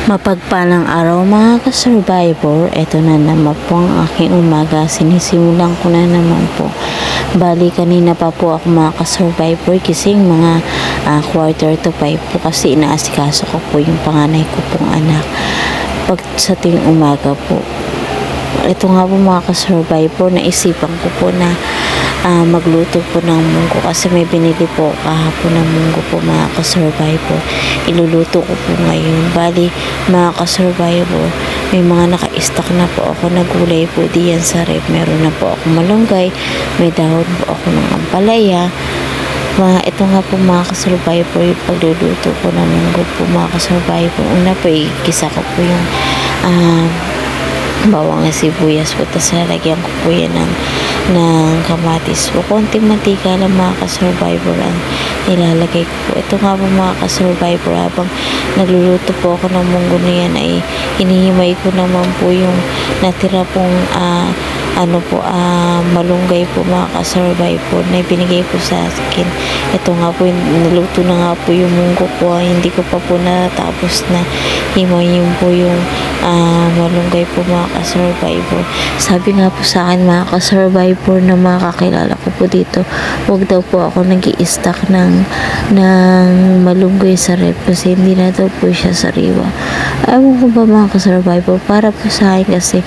Mapagpalang araw mga ka-survivor, eto na naman po ang aking umaga, sinisimulan ko na naman po. Bali kanina pa po ako mga ka-survivor gising mga 4:45 po kasi inaasikaso ko po yung panganay ko pong anak pag sa tuwing umaga po. Ito nga po mga ka-survivor, naisipan ko po na magluto po ng munggo kasi may binili po kahapon ng munggo po mga ka-survivor. Iluluto ko po ngayon. Bali mga ka-survivor, may mga naka-stock na po ako na gulay po diyan sa ref. Meron na po ako malunggay, may dahon po ako ng ampalaya. Ito nga po mga ka-survivor, yung pagluluto ko ng munggo po mga ka-survivor. Una po ikisa ko po yung bawang sibuyas po, tapos lalagyan ko po yan ng kamatis po. Konting mantika lang mga ka-survivor ang nilalagay ko po. Ito nga po mga ka-survivor, habang nagluluto po ako ng munggo na yan ay hinihimay ko naman po yung natira pong malunggay po mga ka-survivor na binigay po sa akin. Ito nga po, niluto na nga po yung munggo ko. Hindi ko pa po natapos na himayin po yung malunggay po mga ka-survivor. Sabi nga po sa akin mga ka-survivor na mga kakilala ko po dito, huwag daw po ako nag-i-stock ng malunggay sa ref kasi hindi na daw po siya sariwa. Ewan ko ba mga ka-survivor, para po sa akin kasi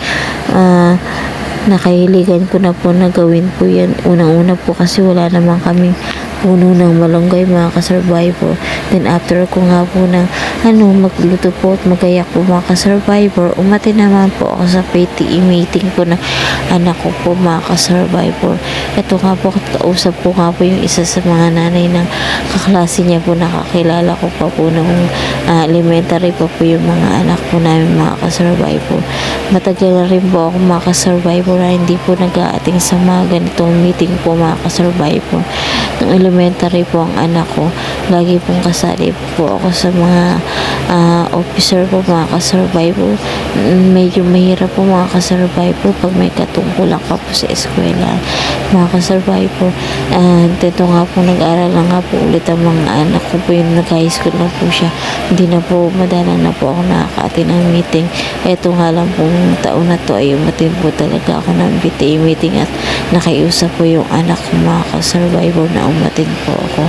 nakahiligan ko na po na gawin po yan. Unang-una po kasi wala naman kaming puno ng malunggay mga ka-survivor. Then after ko nga po ng magluto po at magayak po mga ka-survivor, umati naman po ako sa PTE meeting po na anak ko po mga ka-survivor. Ito nga po, kausap po nga po yung isa sa mga nanay ng kaklase niya po, nakakilala ko pa po nung elementary pa po yung mga anak po namin mga ka-survivor. Matagal na rin po ako mga ka-survivor na hindi po nag-aating sa mga ganitong meeting po mga ka-survivor. Nung elementary po ang anak ko, lagi pong kasali po ako sa mga officer po mga ka-survivor. Medyo mahirap po mga ka-survivor pag may katungkulan ka po sa eskwela mga ka-survivor. Dito nga po nag-aral na nga po ulit ang mga anak ko po, yung nag-high school na po siya. Hindi na po madalang na po ako nakaka-attend ng meeting. Ito nga lang po taon na to ay umatin po talaga ako ng PTA meeting at nakiusap po yung anak ko mga ka-survivor na umatin po ako.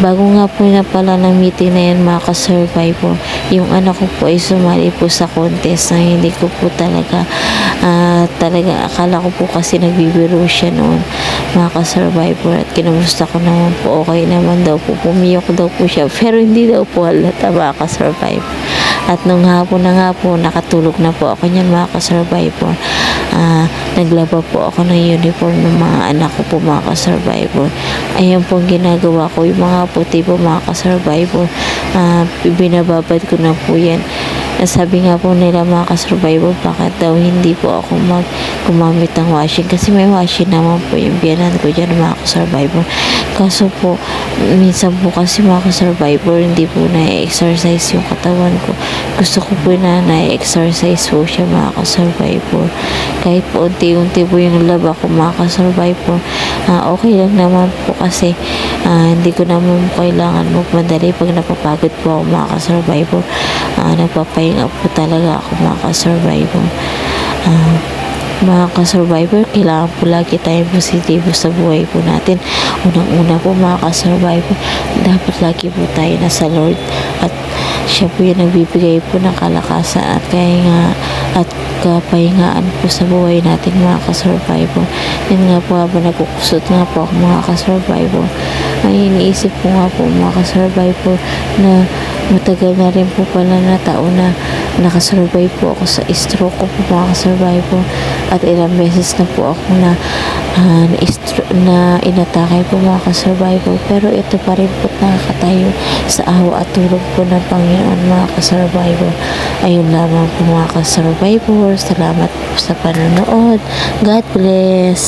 Bago nga po na pala ng meeting na yan mga ka-survivor, yung anak ko po ay sumali po sa contest na hindi ko po talaga akala ko po kasi nagbibiro siya noon mga ka-survivor, at kinamusta ko naman po, okay naman daw po, pumiyok daw po siya pero hindi daw po halata mga ka-survivor. At nung hapon na nga po, nakatulog na po ako niyan mga ka-survivor. Naglaba po ako ng uniform ng mga anak ko po mga ka-survivor. Ayan po ang ginagawa ko, yung mga puti po mga ka-survivor, binababad ko na po yan. Sabi nga po nila mga ka-survivor, bakit daw hindi po ako gumamit ng washing kasi may washing naman po yung biyanan ko dyan mga ka-survivor. Kaso po minsan po kasi mga ka-survivor, hindi po na-exercise yung katawan ko. Gusto ko po na na-exercise po siya mga ka-survivor. Kahit po unti-unti po yung laba ko mga ka-survivor, okay lang naman po kasi hindi ko naman kailangan magmadali pag napapagod po ako mga ka-survivor. Nagpapahinga po talaga ako mga ka-survivor. Mga ka-survivor, kailangan po lagi tayong positibo sa buhay po natin. Unang-una po mga ka-survivor, dapat lagi po tayo nasa Lord at siya po yung nagbibigay po ng kalakasan at kapahingaan po sa buhay natin mga ka-survivor. Yan nga po, habang nagkukusot nga po ako mga ka-survivor, ay iniisip ko nga po mga ka-survivor na matagal na rin po pala na taon na nakasurvive po ako sa stroke ko po mga ka-survivor, at ilang beses na po ako na inatake po mga ka-survivor, pero ito pa rin po nakakatayo sa awa at tulong po ng Panginoon mga ka-survivor. Ayun lamang po mga ka-survivor, salamat po sa panonood. God bless.